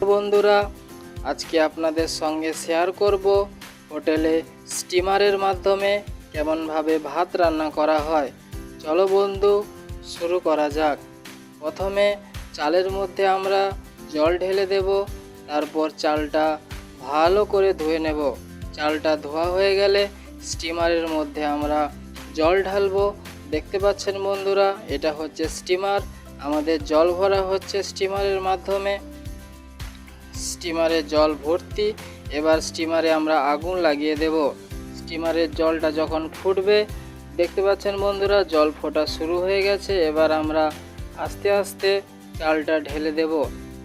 বন্ধুরা, আজকে আপনাদের সঙ্গে শেয়ার করব হোটেলে স্টিমারের মাধ্যমে কেমনভাবে ভাত রান্না করা হয়। চলো বন্ধু, শুরু করা যাক। প্রথমে চালের মধ্যে আমরা জল ঢেলে দেব, তারপর চালটা ভালো করে ধুয়ে নেব। চালটা ধোয়া হয়ে গেলে স্টিমারের মধ্যে আমরা জল ঢালবো। দেখতে পাচ্ছেন বন্ধুরা, এটা হচ্ছে স্টিমার। আমাদের জল ভরা হচ্ছে স্টিমারের মাধ্যমে। স্টিমারে জল ভর্তি। এবার স্টিমারে আমরা আগুন লাগিয়ে দেব। স্টিমারের জলটা যখন ফুটবে, দেখতে পাচ্ছেন বন্ধুরা, জল ফোটা শুরু হয়ে গেছে। এবার আমরা আস্তে আস্তে চালটা ঢেলে দেব।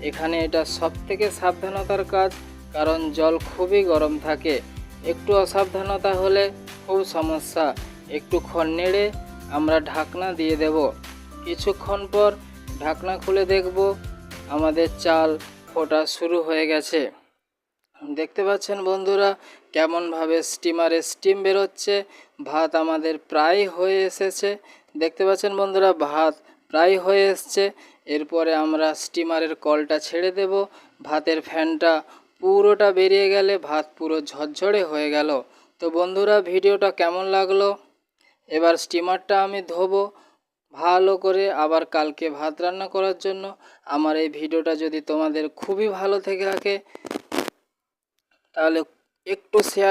এখানে এটা সবথেকে সাবধানতার কাজ, কারণ জল খুবই গরম থাকে। একটু অসাবধানতা হলে খুব সমস্যা। একটুক্ষণ নেড়ে আমরা ঢাকনা দিয়ে দেব। কিছুক্ষণ পর ঢাকনা খুলে দেখব আমাদের চাল ফোটা শুরু হয়ে গেছে। দেখতে পাচ্ছেন বন্ধুরা, কেমনভাবে স্টিমারে স্টিম বেরোচ্ছে। ভাত আমাদের প্রায় হয়ে এসেছে। দেখতে পাচ্ছেন বন্ধুরা, ভাত প্রায় হয়ে এসছে। এরপরে আমরা স্টিমারের কলটা ছেড়ে দেব। ভাতের ফ্যানটা পুরোটা বেরিয়ে গেলে ভাত পুরো ঝরঝরে হয়ে গেল। তো বন্ধুরা, ভিডিওটা কেমন লাগলো? এবার স্টিমারটা আমি ধোবো ভালো করে, আবার কালকে ভাত রান্না করার জন্য। আমার এই ভিডিওটা যদি তোমাদের খুবই ভালো থেকে থাকে, তাহলে একটু শেয়ার